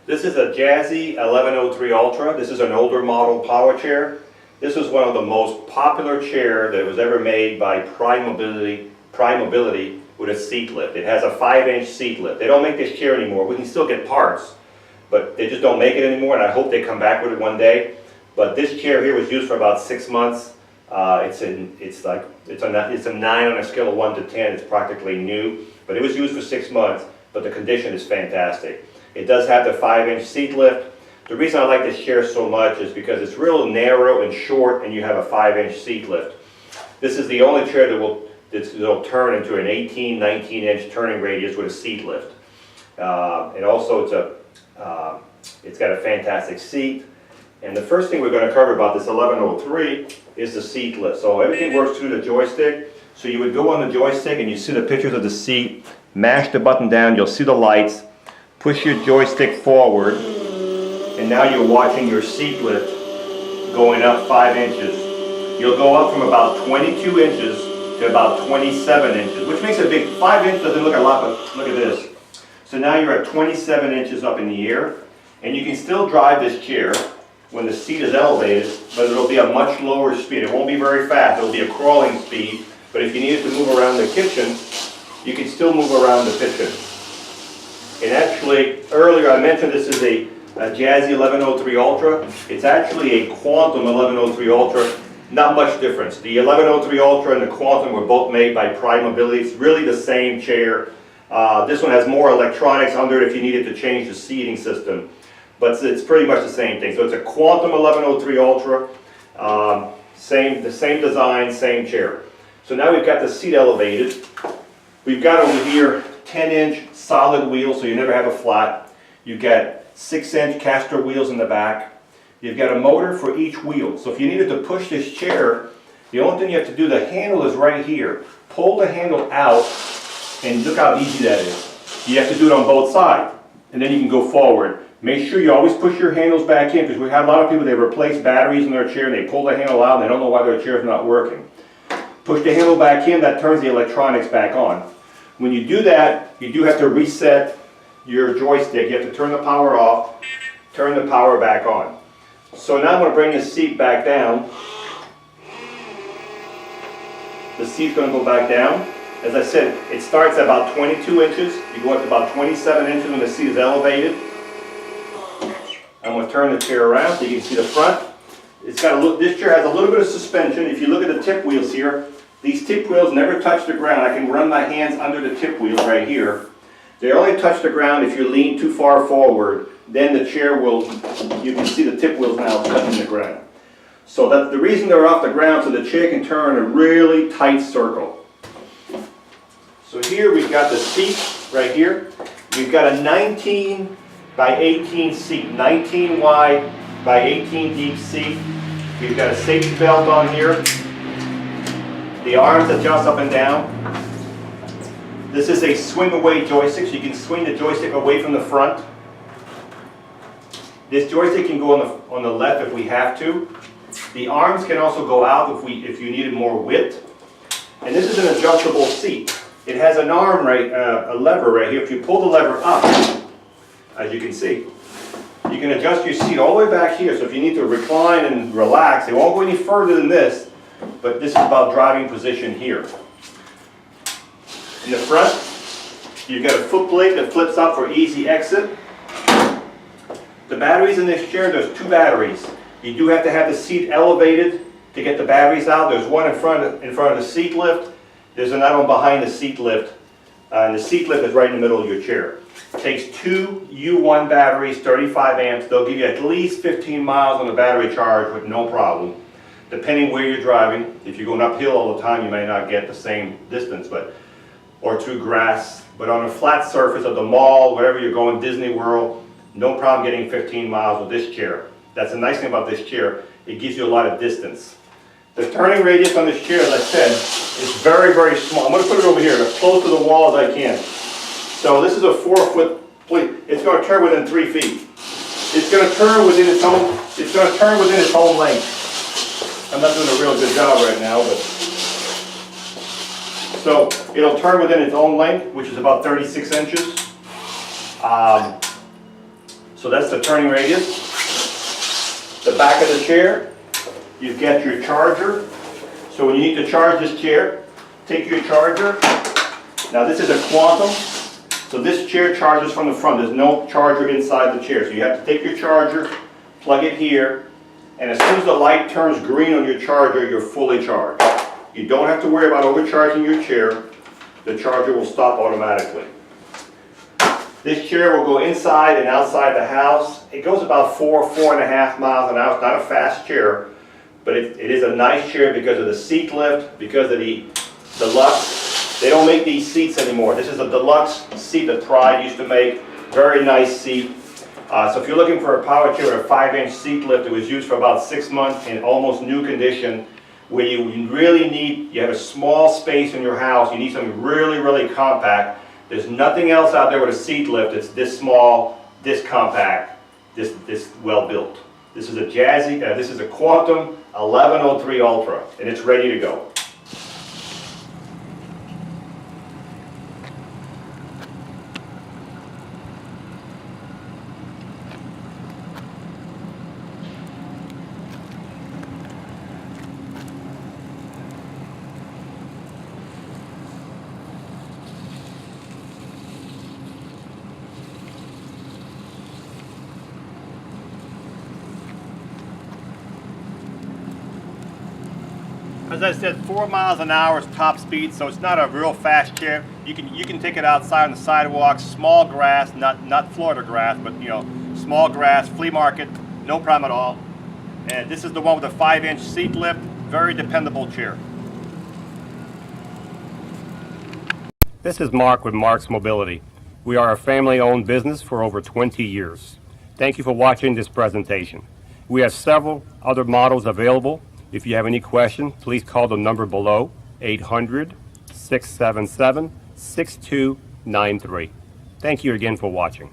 This is a Jazzy 1103 Ultra. This is an older model power chair. This was one of the most popular chair that was ever made by Permobility with a seat lift. It has a 5-inch seat lift. They don't make this chair anymore. We can still get parts, but they just don't make it anymore, and I hope they come back with it one day. But this chair here was used for about 6 months. It's a 9 on a scale of 1 to 10. It's practically new, but it was used for 6 months, but the condition is fantastic. It does have the 5-inch seat lift. The reason I like this chair so much is because it's real narrow and short, and you have a 5-inch seat lift. This is the only chair that will turn into an 18, 19-inch turning radius with a seat lift. And also it's got a fantastic seat. And the first thing we're going to cover about this 1103 is the seat lift. So everything works through the joystick. So you would go on the joystick and you see the pictures of the seat, mash the button down, you'll see the lights, push your joystick forward, and now you're watching your seat lift going up 5 inches. You'll go up from about 22 inches to about 27 inches, which makes a big, 5 inches doesn't look a lot, but look at this. So now you're at 27 inches up in the air, and you can still drive this chair when the seat is elevated, but it'll be a much lower speed. It won't be very fast, it'll be a crawling speed, but if you needed to move around the kitchen, you can still move around the kitchen. And actually, earlier I mentioned this is a Jazzy 1103 Ultra. It's actually a Quanutm 1103 Ultra. Not much difference. The 1103 Ultra and the Quanutm were both made by Permobil. It's really the same chair. This one has more electronics under it if you needed to change the seating system. But it's pretty much the same thing. So it's a Quanutm 1103 Ultra. The same design, same chair. So now we've got the seat elevated. We've got over here 10-inch solid wheels, so you never have a flat. You've got 6-inch caster wheels in the back. You've got a motor for each wheel. So if you needed to push this chair, the only thing you have to do, the handle is right here. Pull the handle out, and look how easy that is. You have to do it on both sides, and then you can go forward. Make sure you always push your handles back in, because we have a lot of people, they replace batteries in their chair, and they pull the handle out, and they don't know why their chair is not working. Push the handle back in, that turns the electronics back on. When you do that, you do have to reset your joystick. You have to turn the power off, turn the power back on. So now I'm going to bring this seat back down. The seat's going to go back down. As I said, it starts at about 22 inches. You go up to about 27 inches when the seat is elevated. I'm going to turn the chair around so you can see the front. It's got this chair has a little bit of suspension. If you look at the tip wheels here, these tip wheels never touch the ground. I can run my hands under the tip wheels right here. They only touch the ground if you lean too far forward. Then the chair will, you can see the tip wheels now touching the ground. So that's the reason they're off the ground, so the chair can turn a really tight circle. So here we've got the seat right here. We've got a 19 by 18 seat, 19 wide by 18 deep seat. We've got a safety belt on here. The arms adjust up and down. This is a swing away joystick, so you can swing the joystick away from the front. This joystick can go on the left if we have to. The arms can also go out if you needed more width. And this is an adjustable seat. It has an arm a lever right here. If you pull the lever up, as you can see, you can adjust your seat all the way back here. So if you need to recline and relax, it won't go any further than this, but this is about driving position here. In the front, you've got a foot plate that flips up for easy exit. The batteries in this chair, there's 2 batteries. You do have to have the seat elevated to get the batteries out. There's one in front of the seat lift. There's another one behind the seat lift. And the seat lift is right in the middle of your chair. It takes 2 U1 batteries, 35 amps. They'll give you at least 15 miles on the battery charge with no problem. Depending where you're driving. If you're going uphill all the time, you may not get the same distance, or through grass. But on a flat surface of the mall, wherever you're going, Disney World, no problem getting 15 miles with this chair. That's the nice thing about this chair. It gives you a lot of distance. The turning radius on this chair, as I said, is very, very small. I'm going to put it over here, as close to the wall as I can. So this is a 4-foot plate. It's going to turn within 3 feet. It's going to turn within its own. It's going to turn within its own length. I'm not doing a real good job right now, but so it'll turn within its own length, which is about 36 inches. So that's the turning radius. The back of the chair, you get your charger. So when you need to charge this chair, take your charger. Now this is a Quanutm, so this chair charges from the front. There's no charger inside the chair. So you have to take your charger, plug it here, and as soon as the light turns green on your charger, you're fully charged. You don't have to worry about overcharging your chair. The charger will stop automatically. This chair will go inside and outside the house. It goes about 4.5 miles an hour. It's not a fast chair, but it is a nice chair because of the seat lift, because of the deluxe. They don't make these seats anymore. This is a deluxe seat that Pride used to make. Very nice seat. So if you're looking for a power chair with a 5-inch seat lift, it was used for about 6 months in almost new condition. Where you really need, you have a small space in your house, you need something really, really compact. There's nothing else out there with a seat lift that's this small, this compact, this well built. This is a Jazzy, this is a Quanutm 1103 Ultra, and it's ready to go. As I said, 4 miles an hour is top speed, so it's not a real fast chair. You can take it outside on the sidewalk, small grass, not Florida grass, but you know, small grass, flea market, no problem at all. And this is the one with a 5-inch seat lift, very dependable chair. This is Marc with Marc's Mobility. We are a family-owned business for over 20 years. Thank you for watching this presentation. We have several other models available. If you have any questions, please call the number below, 800-677-6293. Thank you again for watching.